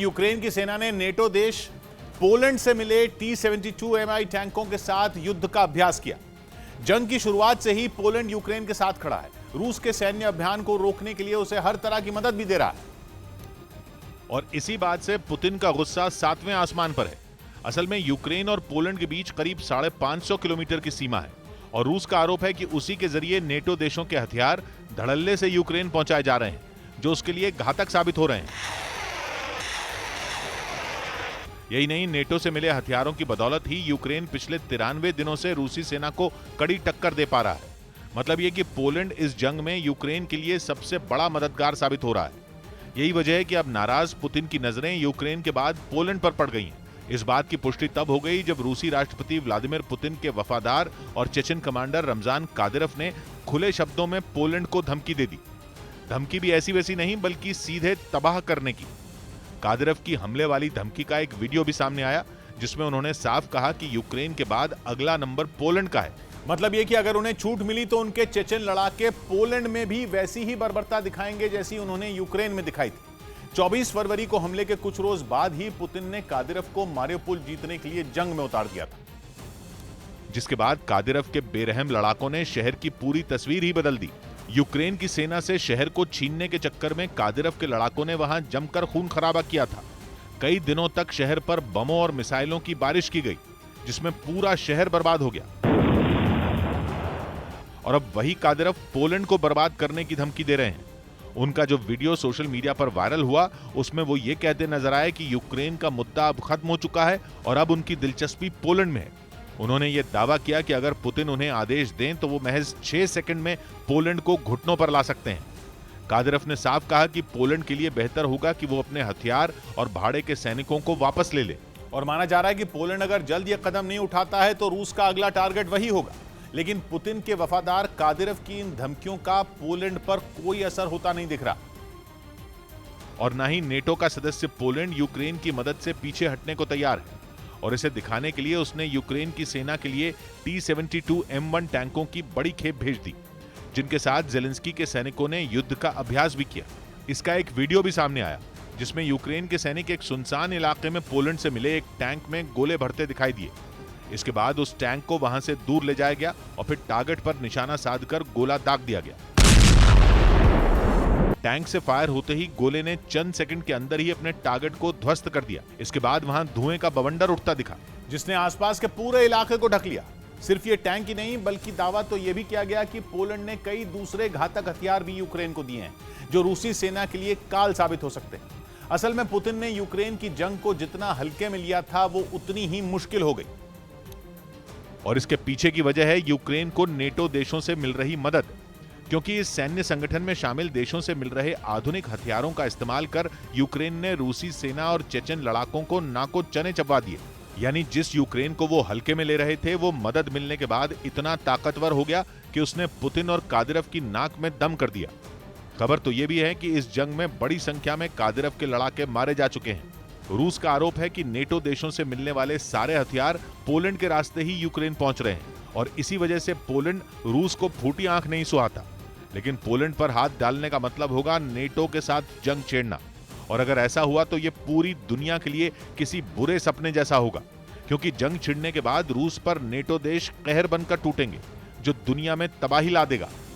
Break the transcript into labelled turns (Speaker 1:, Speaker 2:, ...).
Speaker 1: Ukraine की सेना ने नेटो देश पोलैंड से मिले T-72Mi टैंकों के साथ युद्ध का अभ्यास किया। जंग की शुरुआत से ही पोलैंड यूक्रेन के साथ खड़ा है। रूस के सैन्य अभियान को रोकने के लिए उसे हर तरह की मदद भी दे रहा है।
Speaker 2: और इसी बात से पुतिन का गुस्सा 7वें आसमान पर है। असल में यूक्रेन और पोलैंड के बीच करीब 550 किलोमीटर की सीमा है और रूस का आरोप है कि उसी के जरिए नेटो देशों के हथियार धड़ल्ले से यूक्रेन पहुंचाए जा रहे हैं, जो उसके लिए घातक साबित हो रहे हैं। यही नहीं, नेटो से मिले हथियारों की बदौलत ही यूक्रेन पिछले 93 दिनों से रूसी सेना को कड़ी टक्कर दे पा रहा है। मतलब यह कि पोलैंड इस जंग में यूक्रेन के लिए सबसे बड़ा मददगार साबित हो रहा है। यही वजह है कि अब नाराज पुतिन की नजरें यूक्रेन के बाद पोलैंड पर पड़ गई हैं। इस बात की पुष्टि तब हो गई जब रूसी राष्ट्रपति व्लादिमीर पुतिन के वफादार और चेचन कमांडर रमजान कादिरोव ने खुले शब्दों में पोलैंड को धमकी दे दी। धमकी भी ऐसी वैसी नहीं, बल्कि सीधे तबाह करने की। कादिरोव की हमले वाली धमकी का एक वीडियो भी सामने आया, जिसमें उन्होंने साफ कहा कि यूक्रेन के बाद अगला नंबर पोलैंड का है।
Speaker 1: मतलब यह कि अगर उन्हें छूट मिली तो उनके चेचन लड़ाके पोलैंड में भी वैसी ही बर्बरता दिखाएंगे जैसी उन्होंने यूक्रेन में दिखाई थी। 24 फरवरी को हमले के कुछ रोज बाद ही पुतिन ने कादिरोव को मारियोपोल जीतने के लिए जंग में उतार दिया था,
Speaker 2: जिसके बाद कादिरोव के बेरहम लड़ाकों ने शहर की पूरी तस्वीर ही बदल दी। यूक्रेन की सेना से शहर को छीनने के चक्कर में कादिरोव के लड़ाकों ने वहां जमकर खून खराबा किया था। कई दिनों तक शहर पर बमों और मिसाइलों की बारिश की गई, जिसमें पूरा शहर बर्बाद हो गया। और अब वही कादिरोव पोलैंड को बर्बाद करने की धमकी दे रहे हैं। उनका जो वीडियो सोशल मीडिया पर वायरल हुआ, उसमें वो ये कहते नजर आए कि यूक्रेन का मुद्दा अब खत्म हो चुका है और अब उनकी दिलचस्पी पोलैंड में है। उन्होंने ये दावा किया कि अगर पुतिन उन्हें आदेश दें तो वो महज 6 सेकंड में पोलैंड को घुटनों पर ला सकते हैं। कादिरोव ने साफ कहा कि पोलैंड के लिए बेहतर होगा कि वो अपने हथियार और भाड़े के सैनिकों को वापस ले ले।
Speaker 1: और माना जा रहा है कि पोलैंड अगर जल्द यह कदम नहीं उठाता है तो रूस का अगला टारगेट वही होगा। लेकिन पुतिन के वफादार कादिरोव की इन धमकियों का पोलैंड पर कोई असर होता नहीं दिख रहा।
Speaker 2: और ना ही नेटो का सदस्य पोलैंड यूक्रेन की मदद से पीछे हटने को तैयार है। और इसे दिखाने के लिए उसने यूक्रेन की सेना के लिए T-72M1 टैंकों की बड़ी खेप भेज दी, जिनके साथ जेलेंस्की के सैनिकों ने युद्ध का अभ्यास भी किया। इसका एक वीडियो भी सामने आया, जिसमें यूक्रेन के सैनिक एक सुनसान इलाके में पोलैंड से मिले एक टैंक में गोले भरते दिखाई दिए। इसके बाद उस टैंक को वहां से दूर ले जाया गया और फिर टारगेट पर निशाना साधकर गोला दाग दिया गया। टैंक से फायर होते ही गोले ने चंद सेकंड के अंदर ही अपने टारगेट को ध्वस्त कर दिया। इसके बाद वहां धुएं का बवंडर उठता दिखा,
Speaker 1: जिसने आसपास के पूरे इलाके को ढक लिया। सिर्फ ये टैंक ही नहीं, बल्कि दावा तो यह भी किया गया कि पोलैंड ने कई दूसरे घातक हथियार भी यूक्रेन को दिए हैं, जो रूसी सेना के लिए काल साबित हो सकते हैं। असल में पुतिन ने यूक्रेन की जंग को जितना हल्के में लिया था, वो उतनी ही मुश्किल हो गई।
Speaker 2: और इसके पीछे की वजह है यूक्रेन को नेटो देशों से मिल रही मदद, क्योंकि इस सैन्य संगठन में शामिल देशों से मिल रहे आधुनिक हथियारों का इस्तेमाल कर यूक्रेन ने रूसी सेना और चेचन लड़ाकों को नाको चने चबा दिए। यानी जिस यूक्रेन को वो हल्के में ले रहे थे, वो मदद मिलने के बाद इतना ताकतवर हो गया कि उसने पुतिन और कादिरोव की नाक में दम कर दिया। खबर तो ये भी है कि इस जंग में बड़ी संख्या में कादिरोव के लड़ाके मारे जा चुके हैं। रूस का आरोप है कि नेटो देशों से मिलने वाले सारे हथियार पोलैंड के रास्ते ही यूक्रेन पहुंच रहे हैं और इसी वजह से पोलैंड रूस को फूटी आंख नहीं सुहाता। लेकिन पोलैंड पर हाथ डालने का मतलब होगा नेटो के साथ जंग छेड़ना, और अगर ऐसा हुआ तो यह पूरी दुनिया के लिए किसी बुरे सपने जैसा होगा, क्योंकि जंग छिड़ने के बाद रूस पर नेटो देश कहर बनकर टूटेंगे, जो दुनिया में तबाही ला देगा।